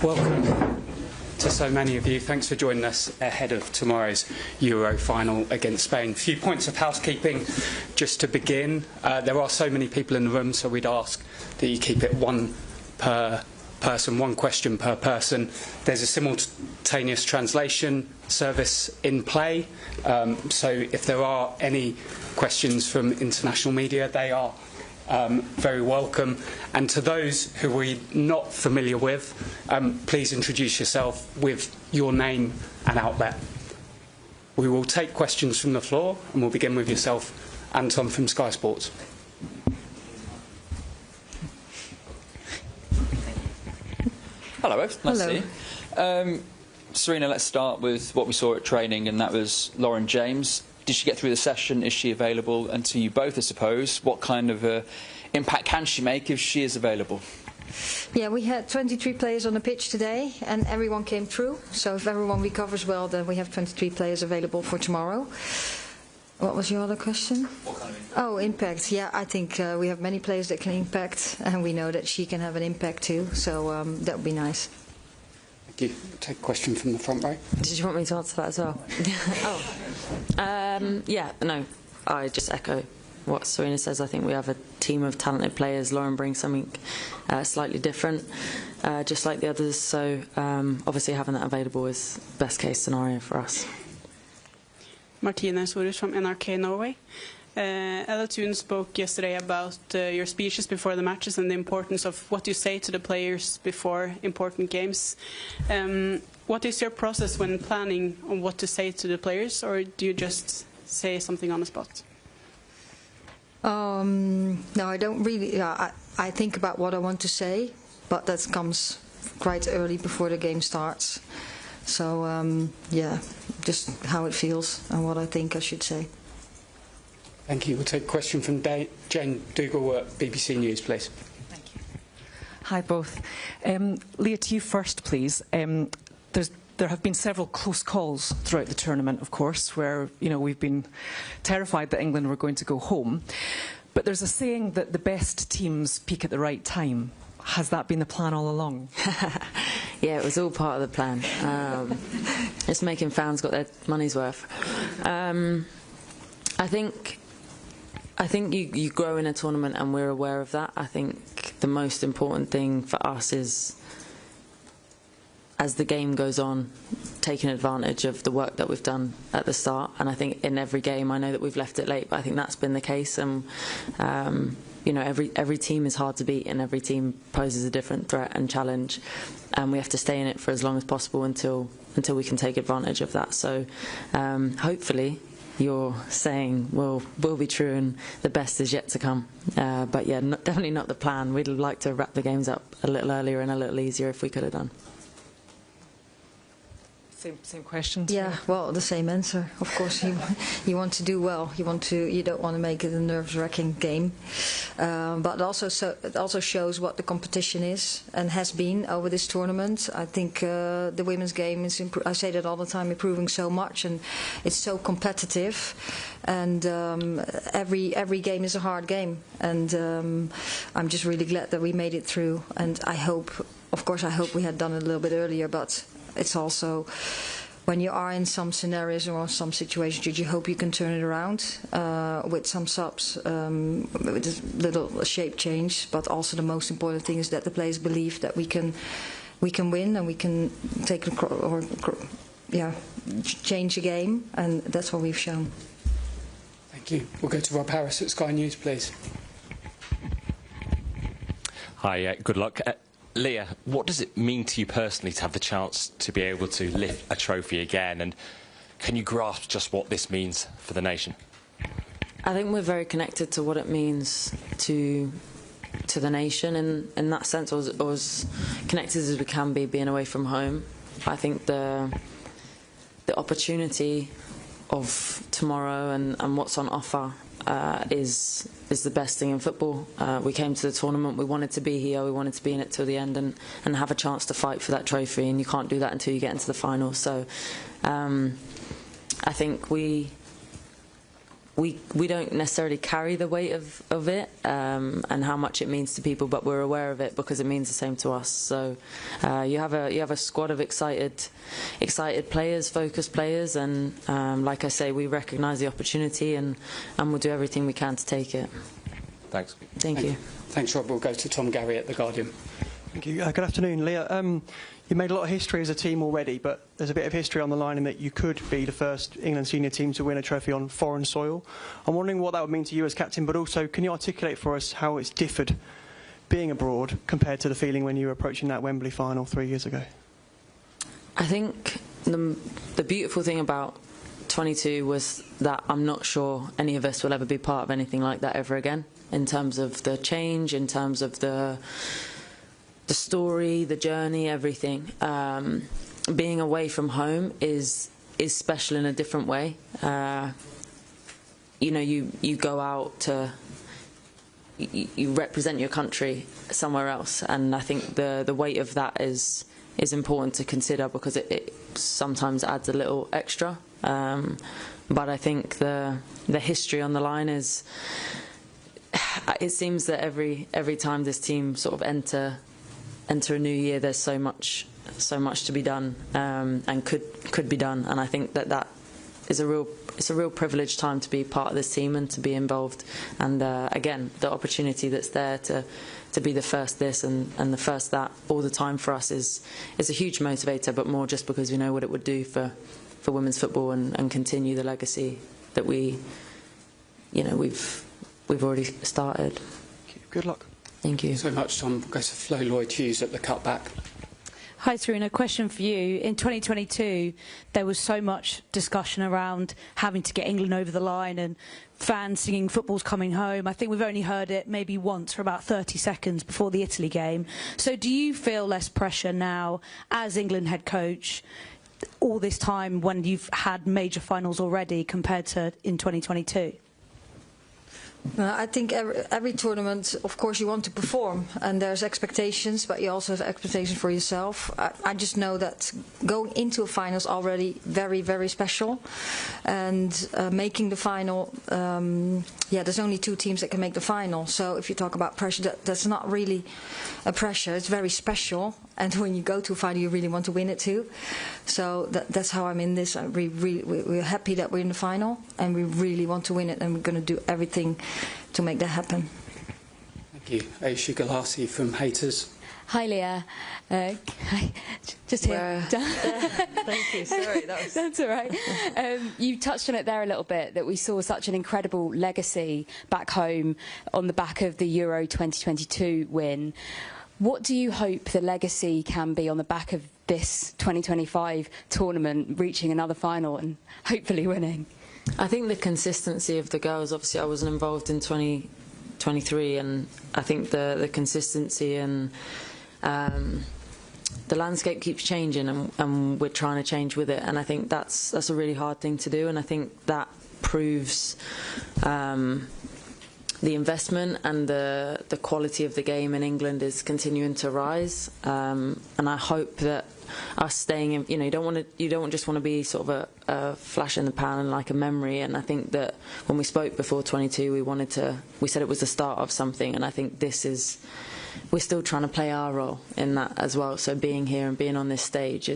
Welcome to so many of you. Thanks for joining us ahead of tomorrow's Euro final against Spain. A few points of housekeeping just to begin. There are so many people in the room, so we'd ask that you keep it one per person, one question per person. There's a simultaneous translation service in play, so if there are any questions from international media, they are very welcome. And to those who we're not familiar with, please introduce yourself with your name and outlet. We will take questions from the floor, and we'll begin with yourself, Anton from Sky Sports. Hello, both. Nice to see you. Sarina, let's start with what we saw at training, and that was Lauren James. Did she get through the session? Is she available? And to you both, I suppose, what kind of impact can she make if she is available? Yeah, we had 23 players on the pitch today, and everyone came through. So if everyone recovers well, then we have 23 players available for tomorrow. What was your other question? What kind of impact? Oh, impact. Yeah, I think we have many players that can impact, and we know that she can have an impact too. So that would be nice. Thank you. Take a question from the front row. Did you want me to answer that as well? Yeah, no, I just echo what Sarina says. I think we have a team of talented players. Lauren brings something slightly different, just like the others. So obviously having that available is best case scenario for us. Martina Soros from NRK Norway. Ella Thun spoke yesterday about your speeches before the matches and the importance of what you say to the players before important games. What is your process when planning on what to say to the players, or do you just say something on the spot? No, I don't really. I think about what I want to say, but that comes quite early before the game starts. So, yeah, just how it feels and what I think I should say. Thank you. We'll take a question from Jane Dougal at BBC News, please. Thank you. Hi, both. Leah, to you first, please. There have been several close calls throughout the tournament, of course, where we've been terrified that England were going to go home. But there's a saying that the best teams peak at the right time. Has that been the plan all along? Yeah, it was all part of the plan. It's making fans got their money's worth. I think you grow in a tournament, and we're aware of that. I think the most important thing for us is, as the game goes on, taking advantage of the work that we've done at the start. And I think in every game, I know that we've left it late, but I think that's been the case. And every team is hard to beat, and every team poses a different threat and challenge. And we have to stay in it for as long as possible until we can take advantage of that. So hopefully your saying will be true, and the best is yet to come. But yeah, definitely not the plan. We'd like to wrap the games up a little earlier and a little easier if we could have done. Same question. Yeah, well, the same answer. Of course, you want to do well. You don't want to make it a nerve-wracking game. But it also shows what the competition is and has been over this tournament. I think the women's game is. I say that all the time, improving so much, and it's so competitive. And every game is a hard game. And I'm just really glad that we made it through. And I hope we had done it a little bit earlier, but. It's also when you are in some scenarios or some situations, you hope you can turn it around with some subs, with a little shape change. But also the most important thing is that the players believe that we can win, and we can take change the game, and that's what we've shown. Thank you. We'll go to Rob Harris at Sky News, please. Hi, good luck. Leah, what does it mean to you personally to have the chance to be able to lift a trophy again, and can you grasp just what this means for the nation? I think we're very connected to what it means to the nation, and in that sense, or as connected as we can be, being away from home. I think the opportunity of tomorrow and what's on offer is the best thing in football. We came to the tournament, we wanted to be here, we wanted to be in it till the end and have a chance to fight for that trophy, and you can't do that until you get into the final. So I think we we don't necessarily carry the weight of it and how much it means to people, but we're aware of it because it means the same to us. So you have a squad of excited players, focused players, and like I say, we recognise the opportunity and we'll do everything we can to take it. Thanks. Thank you. Thanks, Rob. We'll go to Tom Gary at The Guardian. Thank you. Good afternoon, Leah. You made a lot of history as a team already, but there's a bit of history on the line in that you could be the first England senior team to win a trophy on foreign soil. I'm wondering what that would mean to you as captain, but also can you articulate for us how it's differed being abroad compared to the feeling when you were approaching that Wembley final 3 years ago? I think the beautiful thing about 22 was that I'm not sure any of us will ever be part of anything like that ever again, in terms of the change, in terms of the story, the journey, everything. Being away from home is special in a different way. You know, you go out to you represent your country somewhere else, and I think the weight of that is important to consider because it sometimes adds a little extra. But I think the history on the line is. It seems that every time this team sort of enter a new year, there's so much to be done and could be done, and I think that is a real privileged time to be part of this team and to be involved. And again, the opportunity that's there to be the first this and the first that all the time for us is a huge motivator, but more just because we know what it would do for women's football and continue the legacy that we've already started. Good luck. Thank you so much, Tom. Goes to Flo Lloyd-Hughes at the cutback. Hi, Sarina. Question for you. In 2022, there was so much discussion around having to get England over the line and fans singing "Football's coming home." I think we've only heard it maybe once for about 30 seconds before the Italy game. So do you feel less pressure now as England head coach all this time when you've had major finals already compared to in 2022? I think every tournament, of course, you want to perform, and there's expectations, but you also have expectations for yourself. I just know that going into a final is already very, very special, and making the final, there's only 2 teams that can make the final. So if you talk about pressure, that's not really a pressure. It's very special, and when you go to a final, you really want to win it too. So that's how I'm in this. We're happy that we're in the final, and we really want to win it, and we're going to do everything to make that happen. Thank you. Aisha Galasi from Haters. Hi, Leah. Just here. Thank you. Sorry, that's all right. You touched on it there a little bit, that we saw such an incredible legacy back home on the back of the Euro 2022 win. What do you hope the legacy can be on the back of this 2025 tournament, reaching another final and hopefully winning? I think the consistency of the girls, obviously I wasn't involved in 2023, and I think the consistency and the landscape keeps changing, and we're trying to change with it, and I think that's a really hard thing to do, and I think that proves the investment and the quality of the game in England is continuing to rise, and I hope that us staying in, you don't just want to be sort of a flash in the pan and like a memory. And I think that when we spoke before 22, we said it was the start of something, and I think we're still trying to play our role in that as well. So being here and being on this stage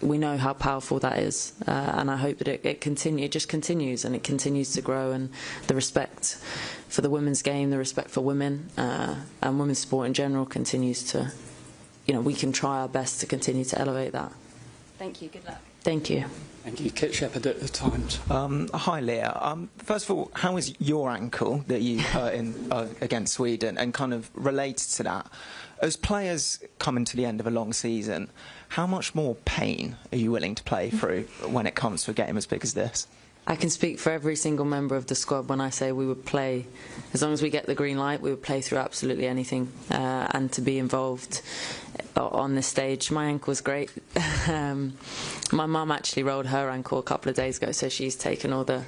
we know how powerful that is, and I hope that it just continues, and it continues to grow, and the respect for the women's game, the respect for women and women's sport in general continues to, we can try our best to continue to elevate that. Thank you. Good luck. Thank you. Thank you. Kit Shepherd at The Times. Hi, Leah. First of all, how is your ankle that you hurt against Sweden, and kind of related to that, as players coming to the end of a long season, how much more pain are you willing to play through when it comes to a game as big as this? I can speak for every single member of the squad when I say we would play, as long as we get the green light, we would play through absolutely anything, and to be involved on this stage. My ankle was great. My mum actually rolled her ankle a couple of days ago, so she's taken all the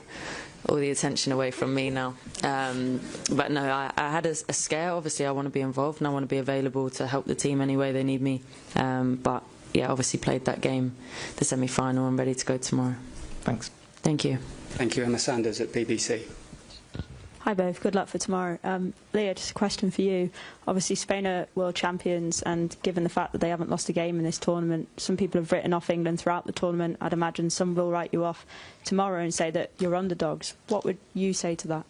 attention away from me now. But no, I had a scare. Obviously, I want to be involved and I want to be available to help the team any way they need me. But yeah, obviously played that game, the semi-final, and ready to go tomorrow. Thanks. Thank you. Thank you. Emma Sanders at BBC. Hi both, good luck for tomorrow. Leah, just a question for you. Obviously Spain are world champions, and given the fact that they haven't lost a game in this tournament, some people have written off England throughout the tournament. I'd imagine some will write you off tomorrow and say that you're underdogs. What would you say to that?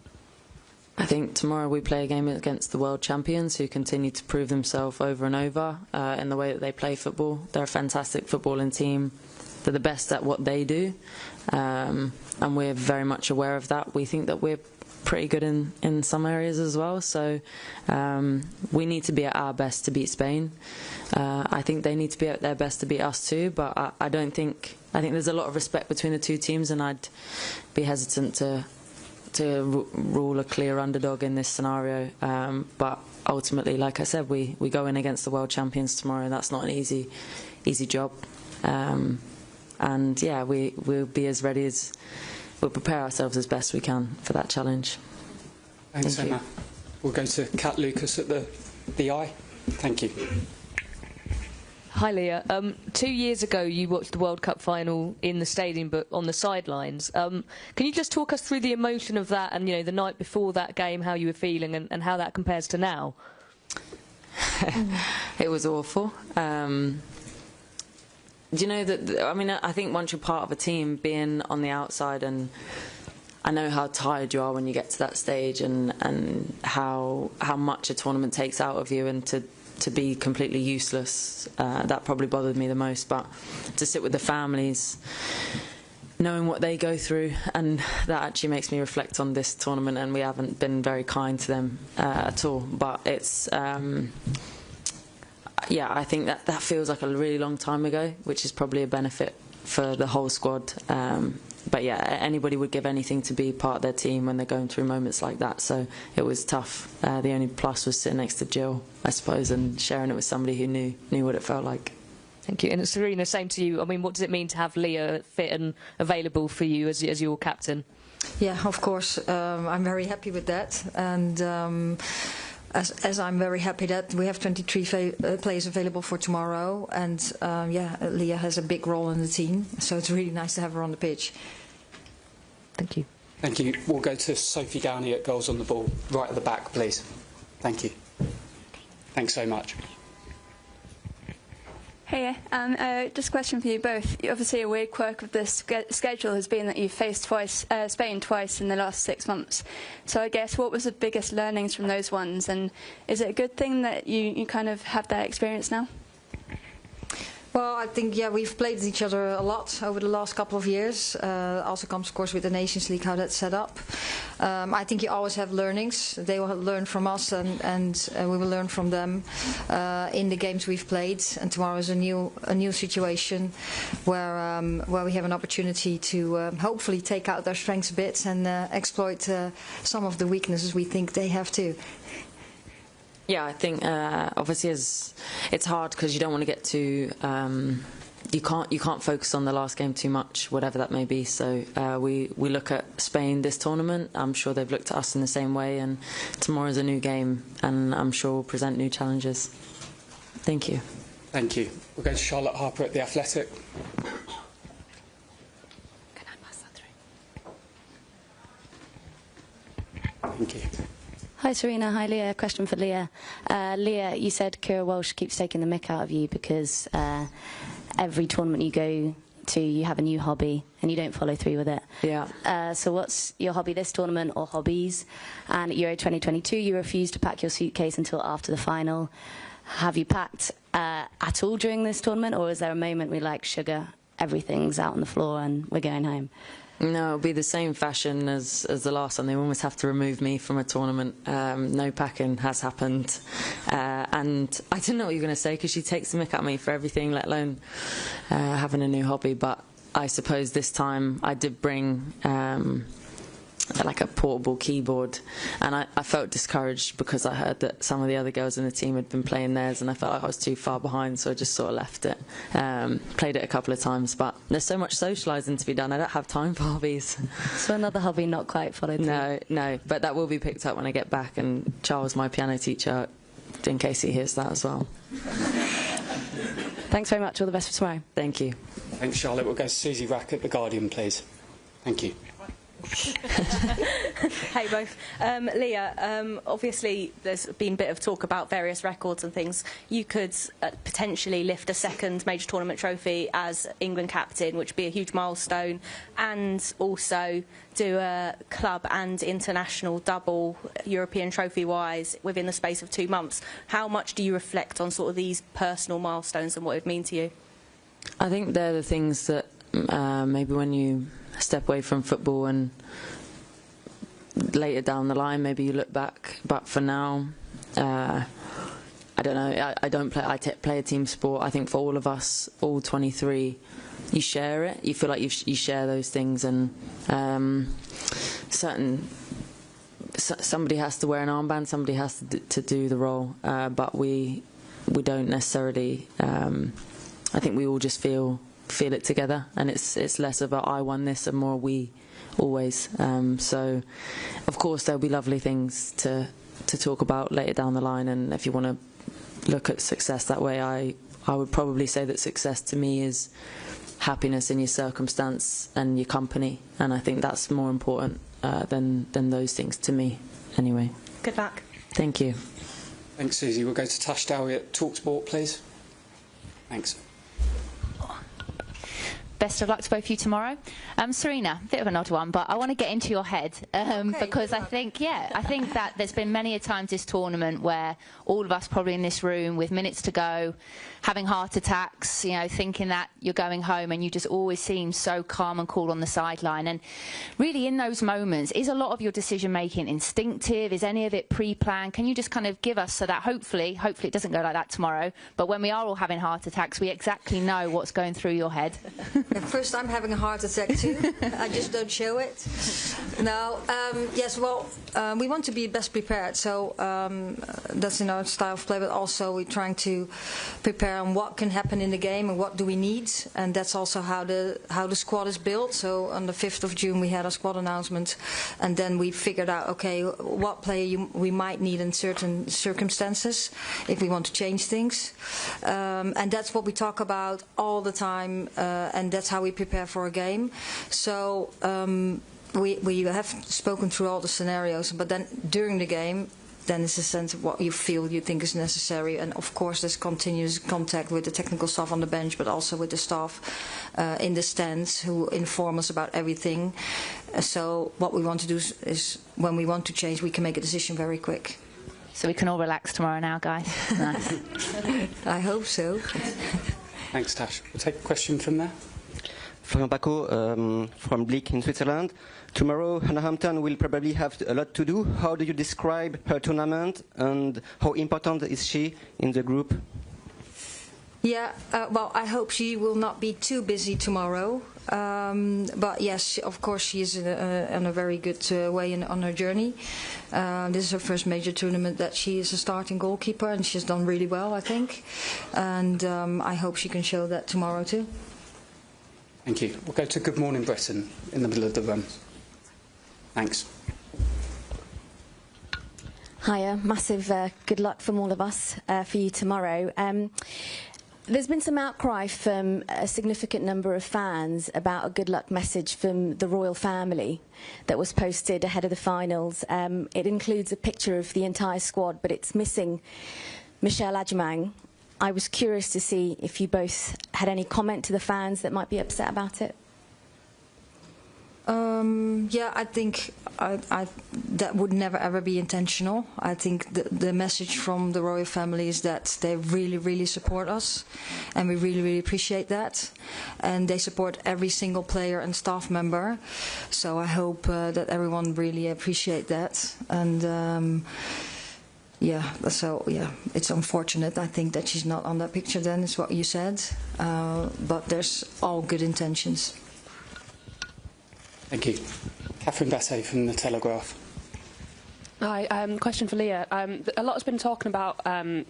I think tomorrow we play a game against the world champions who continue to prove themselves over and over in the way that they play football. They're a fantastic footballing team. They're the best at what they do, and we're very much aware of that. We think that we're pretty good in some areas as well, so we need to be at our best to beat Spain. I think they need to be at their best to beat us too, but I think there's a lot of respect between the two teams, and I'd be hesitant to rule a clear underdog in this scenario, but ultimately, like I said, we go in against the world champions tomorrow. That's not an easy job, and yeah, we'll be as ready as we'll prepare ourselves as best we can for that challenge. Thanks, Emma. We'll go to Kat Lucas at the Eye. Thank you. Hi Leah. 2 years ago you watched the World Cup final in the stadium but on the sidelines. Can you just talk us through the emotion of that and, you know, the night before that game, how you were feeling and how that compares to now? It was awful. Do you know that, I mean, I think once you're part of a team, being on the outside, and I know how tired you are when you get to that stage, and how much a tournament takes out of you, and to be completely useless, that probably bothered me the most. But to sit with the families, knowing what they go through, and that actually makes me reflect on this tournament, and we haven't been very kind to them at all. But it's yeah, I think that feels like a really long time ago, which is probably a benefit for the whole squad. But yeah, anybody would give anything to be part of their team when they're going through moments like that. So it was tough. The only plus was sitting next to Jill, I suppose, and sharing it with somebody who knew what it felt like. Thank you. And Sarina, same to you. I mean, what does it mean to have Leah fit and available for you as your captain? Yeah, of course. I'm very happy with that. And as I'm very happy that we have 23 players available for tomorrow, and yeah, Leah has a big role in the team, so it's really nice to have her on the pitch. Thank you. Thank you. We'll go to Sophie Downey at Goals on the Ball, right at the back, please. Thank you. Thanks so much. Hey, just a question for you both. Obviously, a weird quirk of this schedule has been that you've faced Spain twice in the last 6 months. So I guess, what was the biggest learnings from those ones? And is it a good thing that you kind of have that experience now? Well, I think, yeah, we've played each other a lot over the last couple of years. Also comes, of course, with the Nations League, how that's set up. I think you always have learnings. They will learn from us, and we will learn from them in the games we've played. And tomorrow is a new situation where we have an opportunity to hopefully take out their strengths a bit and exploit some of the weaknesses we think they have too. Yeah, I think obviously it's hard because you don't want to get too you can't focus on the last game too much, whatever that may be. So we look at Spain this tournament. I'm sure they've looked at us in the same way, and tomorrow's a new game, and I'm sure we'll present new challenges. Thank you. Thank you. We'll go to Charlotte Harper at The Athletic. Can I pass that through? Thank you. Hi Sarina, hi Leah. Question for Leah. Leah, you said Kira Walsh keeps taking the mick out of you because every tournament you go to, you have a new hobby and you don't follow through with it. Yeah. So what's your hobby this tournament, or hobbies? And at Euro 2022, you refused to pack your suitcase until after the final. Have you packed at all during this tournament, or is there a moment where, like, sugar, everything's out on the floor and we're going home? No, it'll be the same fashion as the last one. They almost have to remove me from a tournament. No packing has happened. And I didn't know what you were going to say, because she takes the mick at me for everything, let alone having a new hobby. But I suppose this time I did bring like a portable keyboard, and I felt discouraged because I heard that some of the other girls in the team had been playing theirs, and I felt like I was too far behind, so I just sort of left it. Played it a couple of times, but there's so much socialising to be done, I don't have time for hobbies. So another hobby not quite followed through? No, but that will be picked up when I get back, and Charles, my piano teacher, in case he hears that as well. Thanks very much, all the best for tomorrow. Thank you. Thanks, Charlotte. We'll go to Susie Rack at The Guardian, please. Thank you. Hey both. Leah, obviously there's been a bit of talk about various records and things. You could potentially lift a second major tournament trophy as England captain, which would be a huge milestone, and also do a club and international double European trophy-wise within the space of 2 months. How much do you reflect on sort of these personal milestones and what it would mean to you? I think they're the things that maybe when you step away from football and later down the line maybe you look back, but for now I don't know, I don't play, play a team sport. I think for all of us, all 23, you share it, you feel like you share those things, and somebody has to wear an armband, somebody has to do the role, but we don't necessarily, I think we all just feel it together, and it's less about I won this and more we always. So of course there'll be lovely things to talk about later down the line, and if you want to look at success that way, I would probably say that success to me is happiness in your circumstance and your company, and I think that's more important than those things to me anyway. Good luck. Thank you. Thanks, Susie. We'll go to Tash Dowie at TalkSport, please. Thanks. Best of luck to both of you tomorrow. Sarina, a bit of an odd one, but I want to get into your head because I think that there's been many a times this tournament where all of us probably in this room with minutes to go, having heart attacks, you know, thinking that you're going home, and you just always seem so calm and cool on the sideline. And really in those moments, is a lot of your decision making instinctive? Is any of it pre-planned? Can you just kind of give us, so that hopefully it doesn't go like that tomorrow, but when we are all having heart attacks, we exactly know what's going through your head? At first, I'm having a heart attack too. I just don't show it. No, yes, well, we want to be best prepared, so that's in our style of play, but also we're trying to prepare on what can happen in the game and what do we need, and that's also how the squad is built. So on the 5th of June we had a squad announcement, and then we figured out, okay, what player we might need in certain circumstances if we want to change things, and that's what we talk about all the time, and that's how we prepare for a game. So we have spoken through all the scenarios, but then during the game, then it's a sense of what you feel you think is necessary, and of course there's continuous contact with the technical staff on the bench, but also with the staff in the stands who inform us about everything. So what we want to do is when we want to change, we can make a decision very quick. So we can all relax tomorrow now, guys. Nice. I hope so. Thanks, Tash. We'll take a question from there. Florian Paco from Bleak in Switzerland. Tomorrow, Hannah Hampton will probably have a lot to do. How do you describe her tournament, and how important is she in the group? Yeah, well, I hope she will not be too busy tomorrow. But yes, of course, she is in a very good way on her journey. This is her first major tournament that she is a starting goalkeeper, and she's done really well, I think. And I hope she can show that tomorrow too. Thank you. We'll go to Good Morning Britain in the middle of the room. Thanks. Hiya, massive good luck from all of us for you tomorrow. There's been some outcry from a significant number of fans about a good luck message from the royal family that was posted ahead of the finals. It includes a picture of the entire squad, but it's missing Michelle Adjemang. I was curious to see if you both had any comment to the fans that might be upset about it. Yeah, I think that would never ever be intentional. I think the message from the royal family is that they really, really support us, and we really, really appreciate that. And they support every single player and staff member. So I hope that everyone really appreciate that. And yeah, so yeah, it's unfortunate. I think that she's not on that picture. Then is what you said, but there's all good intentions. Thank you. Catherine Basset from The Telegraph. Hi, question for Leah. A lot has been talking about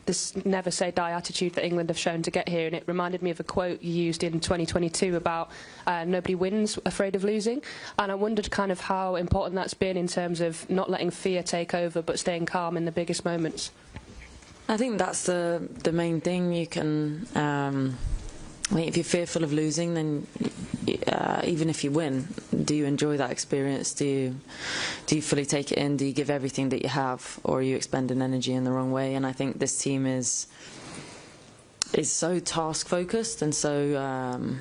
this never say die attitude that England have shown to get here, and it reminded me of a quote you used in 2022 about nobody wins, afraid of losing. And I wondered kind of how important that's been in terms of not letting fear take over but staying calm in the biggest moments. I think that's the main thing. You can I mean, if you're fearful of losing, then even if you win, do you enjoy that experience? Do you fully take it in? Do you give everything that you have, or are you expending energy in the wrong way? And I think this team is so task focused, and so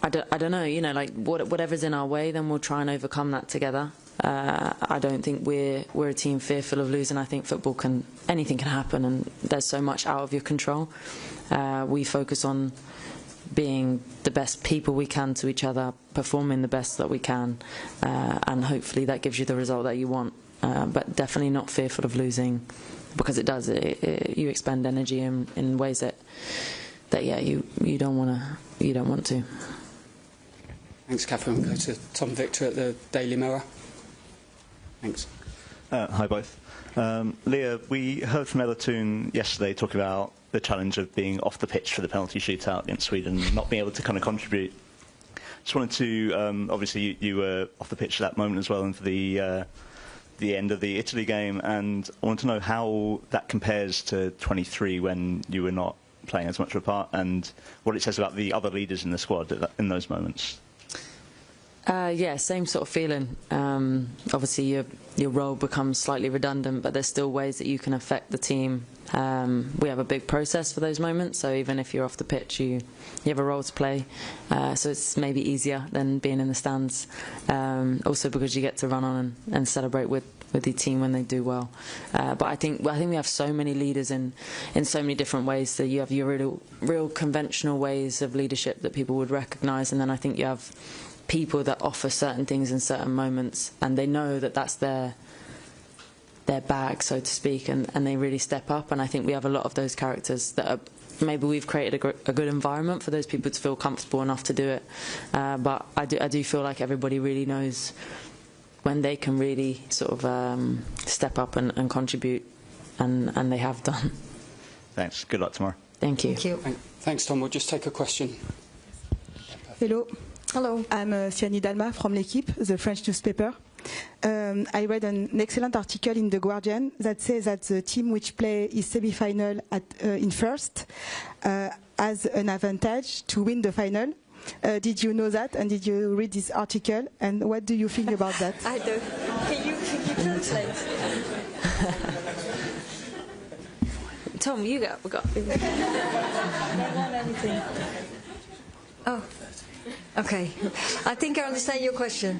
I don't know. You know, like whatever's in our way, then we'll try and overcome that together. I don't think we're a team fearful of losing. I think football anything can happen, and there's so much out of your control. We focus on being the best people we can to each other, performing the best that we can, and hopefully that gives you the result that you want. But definitely not fearful of losing, because it does. You expend energy in ways that you don't want to. Thanks, Catherine. We'll go to Tom Victor at the Daily Mirror. Thanks. Hi both. Leah, we heard from Elatoon yesterday talking about the challenge of being off the pitch for the penalty shootout against Sweden, not being able to kind of contribute. Just wanted to, obviously you were off the pitch at that moment as well, and for the end of the Italy game, and I want to know how that compares to 23 when you were not playing as much of a part, and what it says about the other leaders in the squad in those moments. Yeah, same sort of feeling. Obviously your role becomes slightly redundant, but there's still ways that you can affect the team. We have a big process for those moments, so even if you're off the pitch, you have a role to play. So it's maybe easier than being in the stands. Also because you get to run on and celebrate with your team when they do well. But I think we have so many leaders in so many different ways. So you have your real conventional ways of leadership that people would recognise, and then I think you have people that offer certain things in certain moments, and they know that that's their bag, so to speak, and they really step up. And I think we have a lot of those characters that are, maybe we've created a good environment for those people to feel comfortable enough to do it. But I do feel like everybody really knows when they can really sort of step up and contribute, and they have done. Thanks. Good luck tomorrow. Thank you. Thank you. Thanks, Tom. We'll just take a question. Hello. Hello. I'm Fiani Dalma from L'Équipe, the French newspaper. I read an excellent article in The Guardian that says that the team which play is semi-final in first has an advantage to win the final. Did you know that, and did you read this article, and what do you think about that? I don't. Can you translate? Tom, you go. We got. Oh. Okay, I think I understand your question.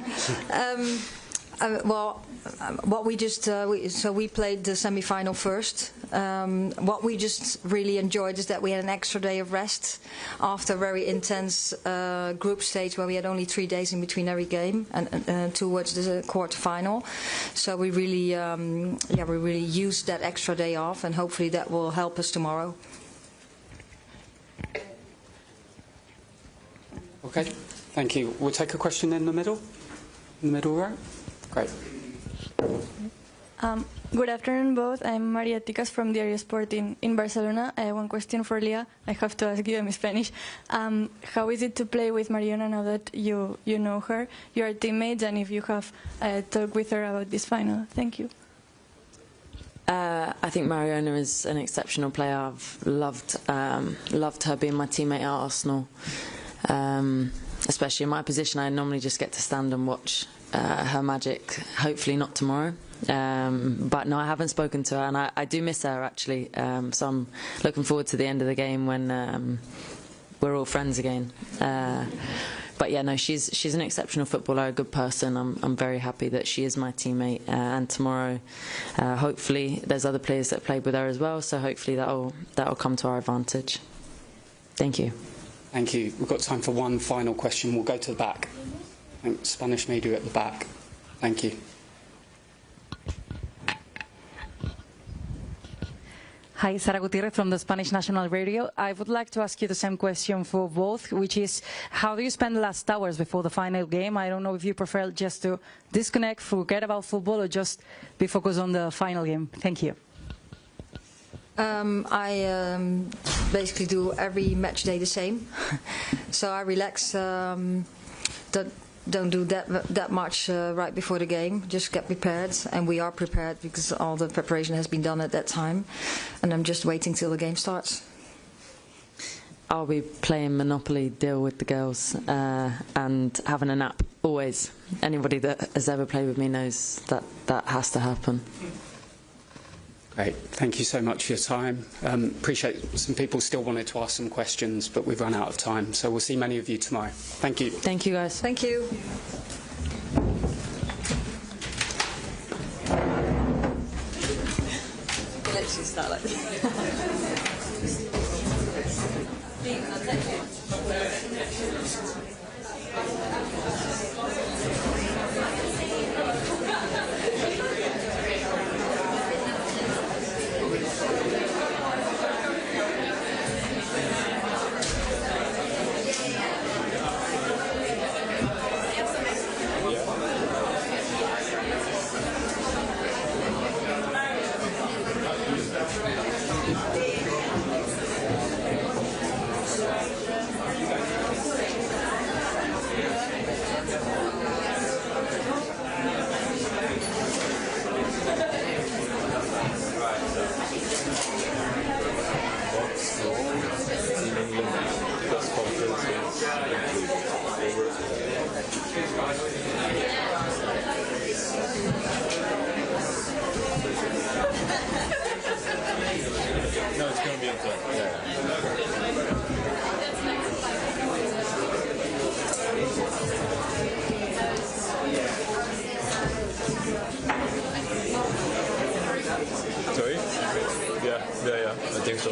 What we just we played the semi-final first. What we just really enjoyed is that we had an extra day of rest after a very intense group stage where we had only 3 days in between every game and towards the quarter-final. So we really used that extra day off, and hopefully that will help us tomorrow. Okay, thank you. We'll take a question in the middle row. Great. Good afternoon, both. I'm Maria Ticas from Diario Sport in Barcelona. I have one question for Leah. I have to ask you in Spanish. How is it to play with Mariona now that you know her? You are teammates, and if you have talked with her about this final. Thank you. I think Mariona is an exceptional player. I've loved her being my teammate at Arsenal. Especially in my position, I normally just get to stand and watch her magic. Hopefully not tomorrow, but no, I haven't spoken to her, and I do miss her actually. So I'm looking forward to the end of the game when we're all friends again. But yeah, no, she's an exceptional footballer, a good person. I'm very happy that she is my teammate, and tomorrow, hopefully, there's other players that played with her as well. So hopefully that'll come to our advantage. Thank you. Thank you. We've got time for one final question. We'll go to the back. Spanish media at the back. Thank you. Hi, Sara Gutierrez from the Spanish National Radio. I would like to ask you the same question for both, which is, how do you spend the last hours before the final game? I don't know if you prefer just to disconnect, forget about football, or just be focused on the final game. Thank you. I basically do every match day the same. So I relax, don't do that much right before the game, just get prepared, and we are prepared because all the preparation has been done at that time, and I'm just waiting till the game starts. I'll be playing Monopoly Deal with the girls and having a nap, always. Anybody that has ever played with me knows that that has to happen. Great. Thank you so much for your time. Appreciate some people still wanted to ask some questions, but we've run out of time. So we'll see many of you tomorrow. Thank you. Thank you, guys. Thank you. Literally start like this. No, it's going to be on time. Sorry? Yeah. I think so,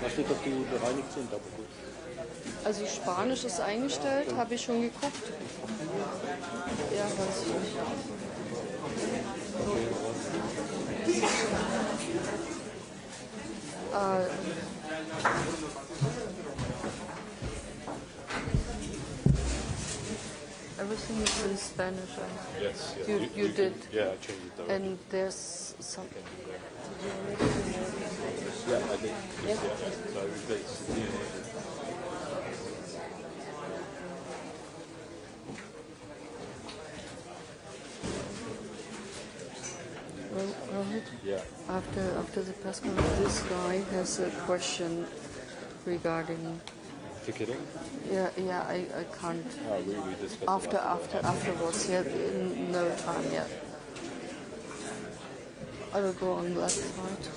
Da steht, dass die bereinigt sind, aber gut. Also Spanisch ist eingestellt, habe ich schon geguckt. Ja, weiß ich nicht. Everything is in Spanish. Yes, yes. You did. Yeah, I changed it already. And there's something. Yeah, I did. Yeah. So I replaced the Rohit? Yeah. After the press conference, this guy has a question regarding After kidding? Yeah, I can't. Oh, really? Discuss it Afterwards, yeah, no time yet. I will go on that side.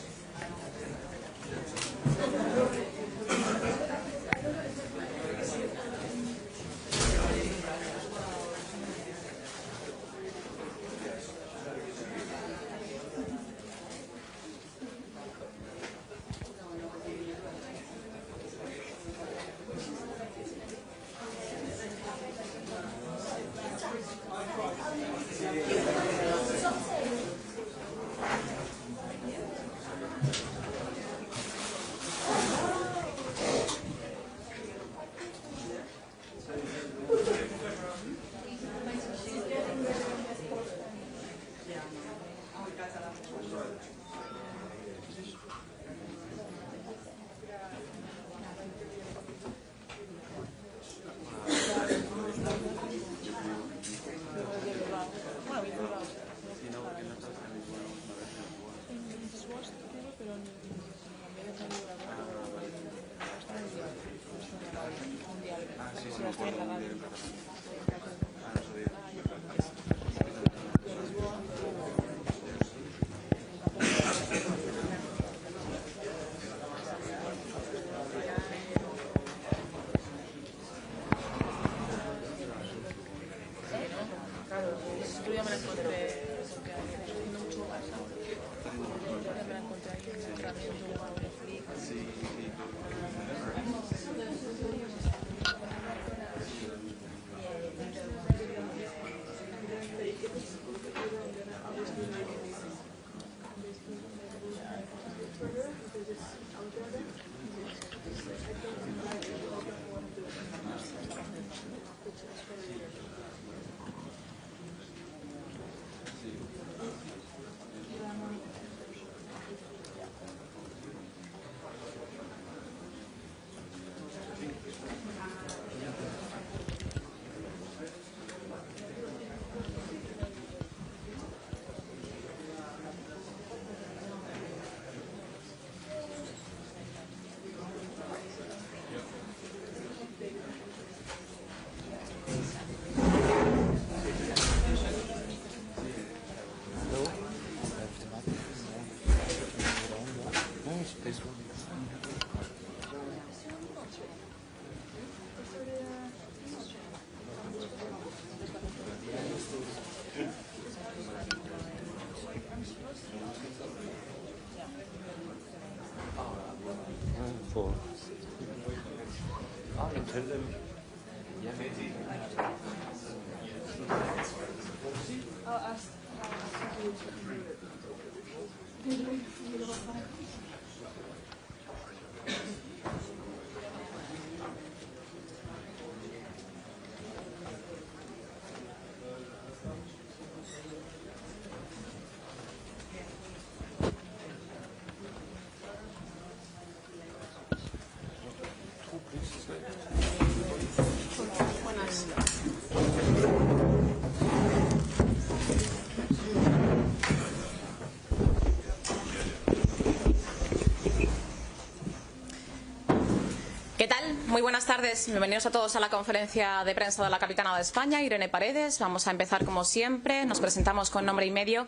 ¿Qué tal? Muy buenas tardes. Bienvenidos a todos a la conferencia de prensa de la capitana de España, Irene Paredes. Vamos a empezar como siempre. Nos presentamos con nombre y medio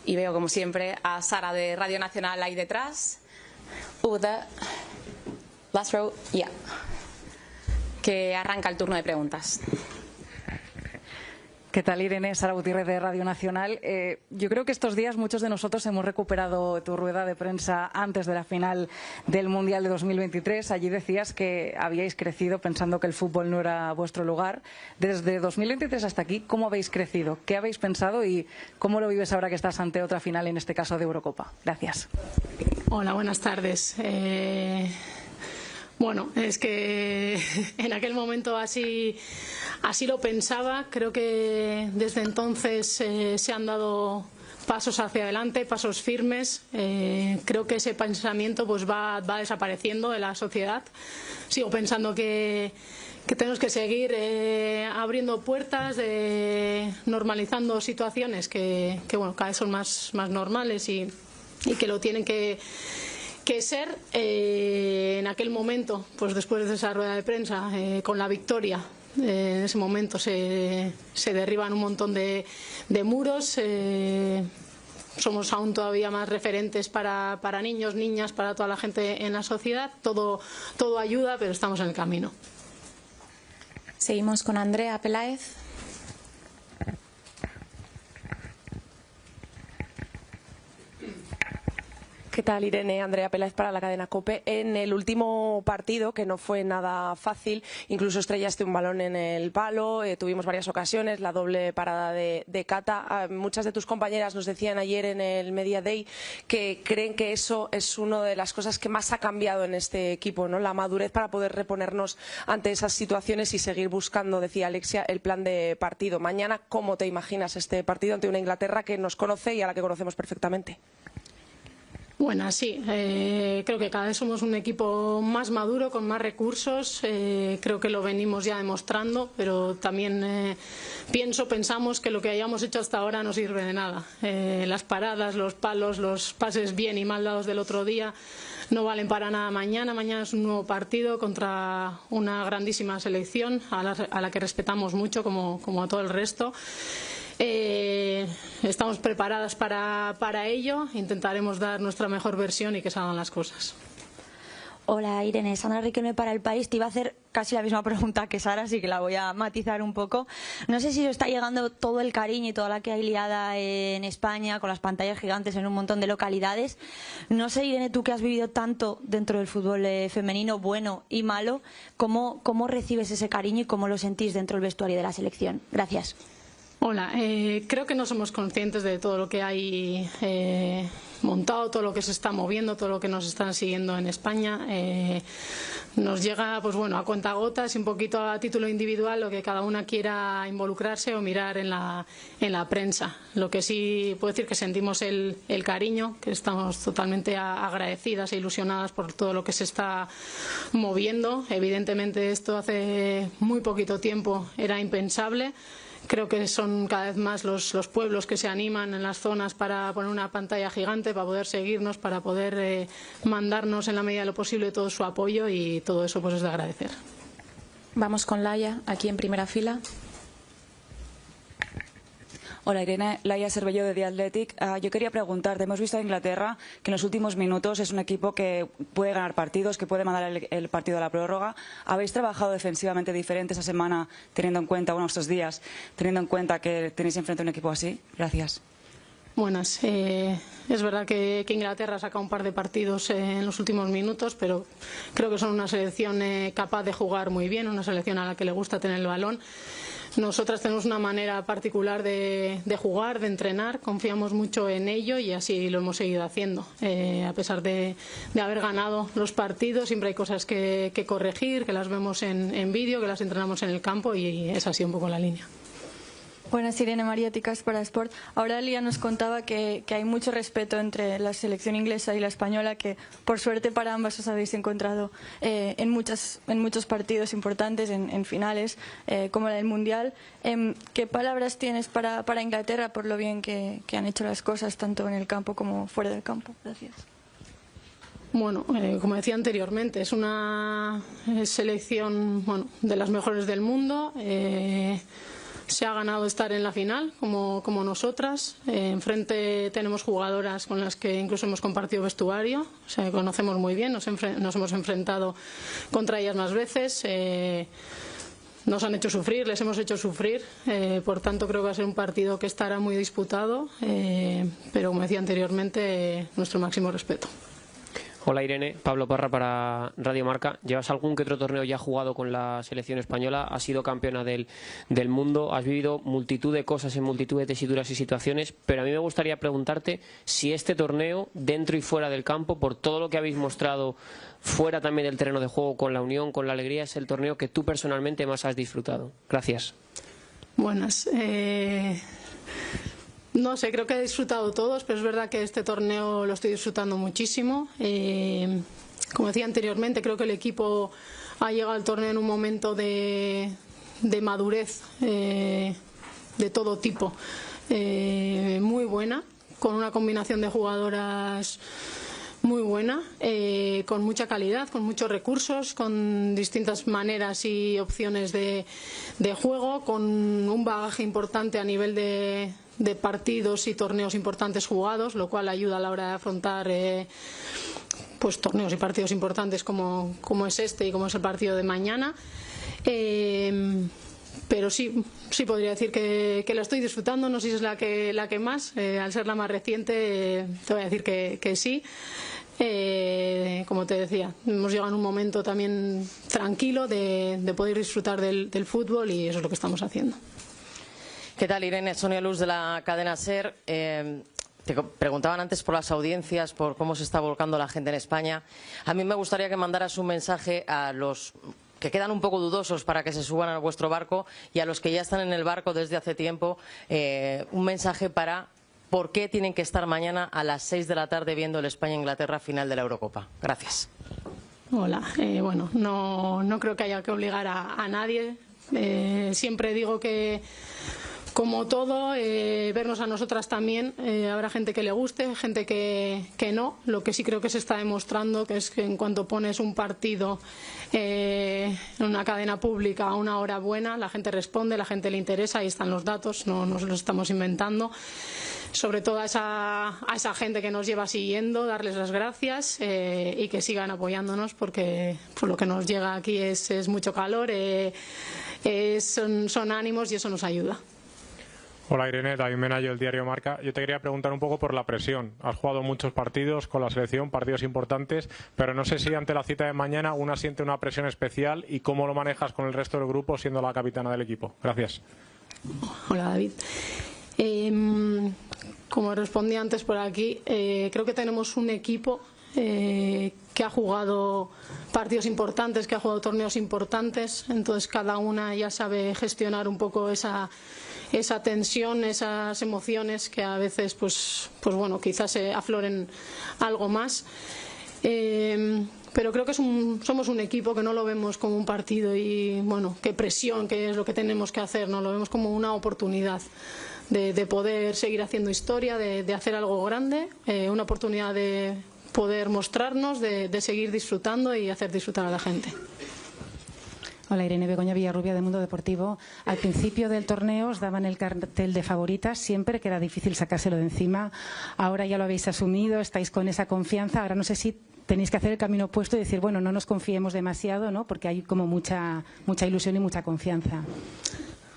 y veo como siempre a Sara de Radio Nacional ahí detrás. The last row, yeah. Que arranca el turno de preguntas. ¿Qué tal, Irene? Sara Gutiérrez de Radio Nacional. Yo creo que estos días muchos de nosotros hemos recuperado tu rueda de prensa antes de la final del Mundial de 2023. Allí decías que habíais crecido pensando que el fútbol no era vuestro lugar. Desde 2023 hasta aquí, ¿cómo habéis crecido? ¿Qué habéis pensado y cómo lo vives ahora que estás ante otra final, en este caso de Eurocopa? Gracias. Hola, buenas tardes. Bueno, es que en aquel momento así lo pensaba. Creo que desde entonces se han dado pasos hacia adelante, pasos firmes. Creo que ese pensamiento pues va desapareciendo de la sociedad. Sigo pensando que tenemos que seguir abriendo puertas, normalizando situaciones que bueno, cada vez son más normales y que lo tienen que que ser en aquel momento, pues después de esa rueda de prensa, con la victoria. En ese momento se derriban un montón de muros. Somos aún todavía más referentes para niños, niñas, para toda la gente en la sociedad. Todo ayuda, pero estamos en el camino. Seguimos con Andrea Peláez. ¿Qué tal, Irene? Andrea Peláez para la cadena COPE. En el último partido, que no fue nada fácil, incluso estrellaste un balón en el palo, tuvimos varias ocasiones, la doble parada de Cata. Muchas de tus compañeras nos decían ayer en el Media Day que creen que eso es una de las cosas que más ha cambiado en este equipo, ¿no? La madurez para poder reponernos ante esas situaciones y seguir buscando, decía Alexia, el plan de partido. Mañana, ¿cómo te imaginas este partido ante una Inglaterra que nos conoce y a la que conocemos perfectamente? Bueno, sí, creo que cada vez somos un equipo más maduro, con más recursos, creo que lo venimos ya demostrando, pero también pensamos que lo que hayamos hecho hasta ahora no sirve de nada. Las paradas, los palos, los pases bien y mal dados del otro día no valen para nada mañana. Mañana es un nuevo partido contra una grandísima selección a la que respetamos mucho, como a todo el resto. Estamos preparadas para ello, intentaremos dar nuestra mejor versión y que salgan las cosas. Hola Irene, Sandra Riquelme para El País. Te iba a hacer casi la misma pregunta que Sara, así que la voy a matizar un poco. No sé si os está llegando todo el cariño y toda la que hay liada en España con las pantallas gigantes en un montón de localidades. No sé, Irene, tú que has vivido tanto dentro del fútbol femenino, bueno y malo, ¿cómo recibes ese cariño y cómo lo sentís dentro del vestuario de la selección? Gracias. Hola, creo que no somos conscientes de todo lo que hay montado, todo lo que se está moviendo, todo lo que nos están siguiendo en España. Nos llega, pues bueno, a cuentagotas y un poquito a título individual lo que cada una quiera involucrarse o mirar en la prensa. Lo que sí puedo decir que sentimos el cariño, que estamos totalmente agradecidas e ilusionadas por todo lo que se está moviendo. Evidentemente esto hace muy poquito tiempo era impensable. Creo que son cada vez más los pueblos que se animan en las zonas para poner una pantalla gigante, para poder seguirnos, para poder mandarnos en la medida de lo posible todo su apoyo, y todo eso pues es de agradecer. Vamos con Laia, aquí en primera fila. Hola Irene, Laia Cervello de The Athletic. Yo quería preguntarte, hemos visto a Inglaterra que en los últimos minutos es un equipo que puede ganar partidos, que puede mandar el partido a la prórroga. ¿Habéis trabajado defensivamente diferente esa semana, teniendo en cuenta, estos días, teniendo en cuenta que tenéis enfrente a un equipo así? Gracias. Buenas. Es verdad que Inglaterra ha sacado un par de partidos en los últimos minutos, pero creo que son una selección capaz de jugar muy bien, una selección a la que le gusta tener el balón. Nosotras tenemos una manera particular de jugar, de entrenar, confiamos mucho en ello y así lo hemos seguido haciendo. A pesar de haber ganado los partidos, siempre hay cosas que corregir, que las vemos en vídeo, que las entrenamos en el campo, y es así un poco la línea. Buenas, Irene, María Ticas para Sport. Ahora Lía nos contaba que hay mucho respeto entre la selección inglesa y la española, que por suerte para ambas os habéis encontrado en muchos partidos importantes, en finales, como la del Mundial. ¿Qué palabras tienes para Inglaterra por lo bien que han hecho las cosas, tanto en el campo como fuera del campo? Gracias. Bueno, como decía anteriormente, es una selección de las mejores del mundo. Se ha ganado estar en la final, como nosotras. Enfrente tenemos jugadoras con las que incluso hemos compartido vestuario, o sea, conocemos muy bien, nos hemos enfrentado contra ellas más veces. Nos han hecho sufrir, les hemos hecho sufrir, por tanto creo que va a ser un partido que estará muy disputado, pero como decía anteriormente, nuestro máximo respeto. Hola Irene, Pablo Parra para Radio Marca. ¿Llevas algún que otro torneo ya jugado con la selección española? Has sido campeona del mundo, has vivido multitud de cosas en multitud de tesituras y situaciones, pero a mí me gustaría preguntarte si este torneo, dentro y fuera del campo, por todo lo que habéis mostrado fuera también del terreno de juego, con la unión, con la alegría, es el torneo que tú personalmente más has disfrutado. Gracias. Buenas. No sé, creo que he disfrutado todos, pero es verdad que este torneo lo estoy disfrutando muchísimo. Como decía anteriormente, creo que el equipo ha llegado al torneo en un momento de madurez de todo tipo muy buena, con una combinación de jugadoras muy buena, con mucha calidad, con muchos recursos, con distintas maneras y opciones de juego, con un bagaje importante a nivel de partidos y torneos importantes jugados, lo cual ayuda a la hora de afrontar pues torneos y partidos importantes como es este y como es el partido de mañana. Pero sí podría decir que la estoy disfrutando. No sé si es la que más, al ser la más reciente, te voy a decir que sí. Como te decía, hemos llegado en un momento también tranquilo de poder disfrutar del fútbol, y eso es lo que estamos haciendo. ¿Qué tal, Irene? Sonia Luz, de la cadena SER. Te preguntaban antes por las audiencias, por cómo se está volcando la gente en España. A mí me gustaría que mandaras un mensaje a los que quedan un poco dudosos para que se suban a vuestro barco, y a los que ya están en el barco desde hace tiempo, un mensaje para por qué tienen que estar mañana a las 6 de la tarde viendo el España-Inglaterra final de la Eurocopa. Gracias. Hola. Bueno, no creo que haya que obligar a nadie. Siempre digo que, como todo, vernos a nosotras también. Habrá gente que le guste, gente que no. Lo que sí creo que se está demostrando que es que en cuanto pones un partido en una cadena pública a una hora buena, la gente responde, la gente le interesa, ahí están los datos, no nos los estamos inventando. Sobre todo a esa gente que nos lleva siguiendo, darles las gracias y que sigan apoyándonos, porque lo que nos llega aquí es mucho calor, son ánimos, y eso nos ayuda. Hola, Irene, David Menayo, el diario Marca. Yo te quería preguntar un poco por la presión. Has jugado muchos partidos con la selección, partidos importantes, pero no sé si ante la cita de mañana una siente una presión especial, y cómo lo manejas con el resto del grupo siendo la capitana del equipo. Gracias. Hola, David. Como respondí antes por aquí, creo que tenemos un equipo que ha jugado partidos importantes, que ha jugado torneos importantes, entonces cada una ya sabe gestionar un poco esa tensión, esas emociones que a veces pues bueno, quizás se afloren algo más. Pero creo que somos un equipo que no lo vemos como un partido y bueno, qué presión, qué es lo que tenemos que hacer, no lo vemos como una oportunidad de poder seguir haciendo historia, de hacer algo grande, una oportunidad de poder mostrarnos, de seguir disfrutando y hacer disfrutar a la gente. Hola, Irene, Begoña Villarrubia, de Mundo Deportivo. Al principio del torneo os daban el cartel de favoritas siempre, que era difícil sacárselo de encima. Ahora ya lo habéis asumido, estáis con esa confianza. Ahora no sé si tenéis que hacer el camino opuesto y decir, bueno, no nos confiemos demasiado, ¿no? Porque hay como mucha ilusión y mucha confianza.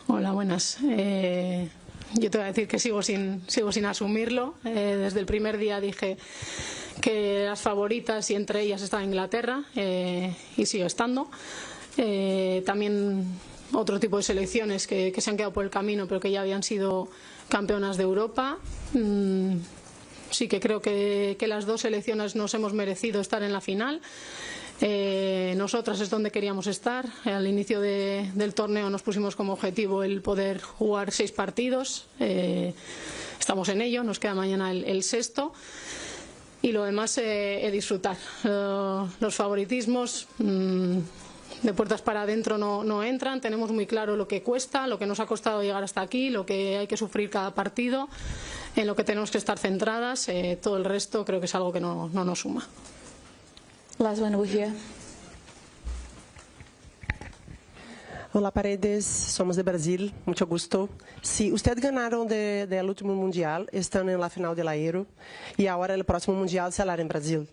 Hola, buenas. Yo te voy a decir que sigo sin asumirlo. Desde el primer día dije que las favoritas, y entre ellas estaba Inglaterra, y sigo estando. También otro tipo de selecciones que se han quedado por el camino, pero que ya habían sido campeonas de Europa. Sí que creo que las dos selecciones nos hemos merecido estar en la final. Nosotras es donde queríamos estar. Al inicio del torneo nos pusimos como objetivo el poder jugar 6 partidos. Estamos en ello, nos queda mañana el sexto. Y lo demás, disfrutar. Los favoritismos de puertas para adentro no entran. Tenemos muy claro lo que cuesta, lo que nos ha costado llegar hasta aquí, lo que hay que sufrir cada partido, en lo que tenemos que estar centradas. Todo el resto creo que es algo que no nos suma. Last one with you. Olá, Paredes, somos de Brasil, muito gusto. Si usted ganaron del último mundial, están en la final de la Euro, y ahora el próximo mundial será en Brasil.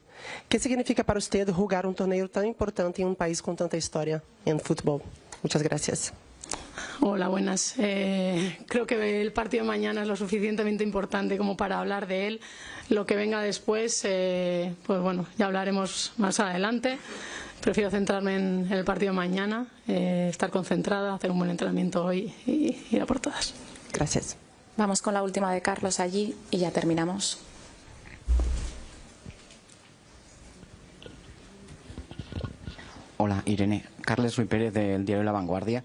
¿Qué significa para usted jugar un torneo tan importante en un país con tanta historia en fútbol? Muchas gracias. Hola, buenas. Creo que el partido de mañana es lo suficientemente importante como para hablar de él. Lo que venga después, pues bueno, ya hablaremos más adelante. Prefiero centrarme en el partido de mañana, estar concentrada, hacer un buen entrenamiento hoy y ir a por todas. Gracias. Vamos con la última de Carlos allí y ya terminamos. Hola, Irene. Carles Ruiz Pérez, del diario La Vanguardia.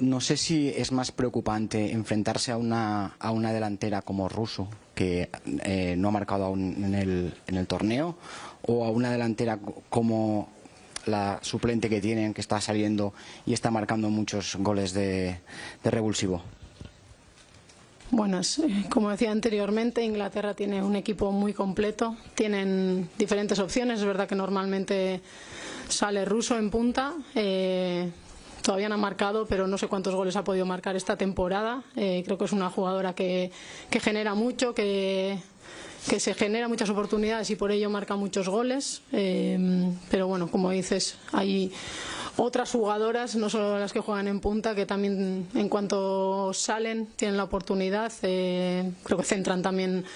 No sé si es más preocupante enfrentarse a una delantera como Russo, que no ha marcado aún en el torneo, o a una delantera como la suplente que tienen, que está saliendo y está marcando muchos goles de revulsivo. Bueno, como decía anteriormente, Inglaterra tiene un equipo muy completo, tienen diferentes opciones, es verdad que normalmente sale Russo en punta, todavía no ha marcado, pero no sé cuántos goles ha podido marcar esta temporada, creo que es una jugadora que genera mucho, que se genera muchas oportunidades y por ello marca muchos goles, pero bueno, como dices, hay otras jugadoras, no solo las que juegan en punta, que también en cuanto salen tienen la oportunidad, creo que centran también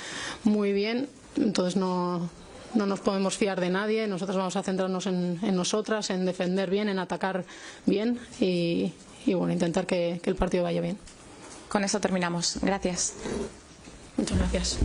muy bien, entonces no nos podemos fiar de nadie, nosotros vamos a centrarnos en nosotras, en defender bien, en atacar bien y bueno, intentar que el partido vaya bien. Con eso terminamos. Gracias. Muchas gracias.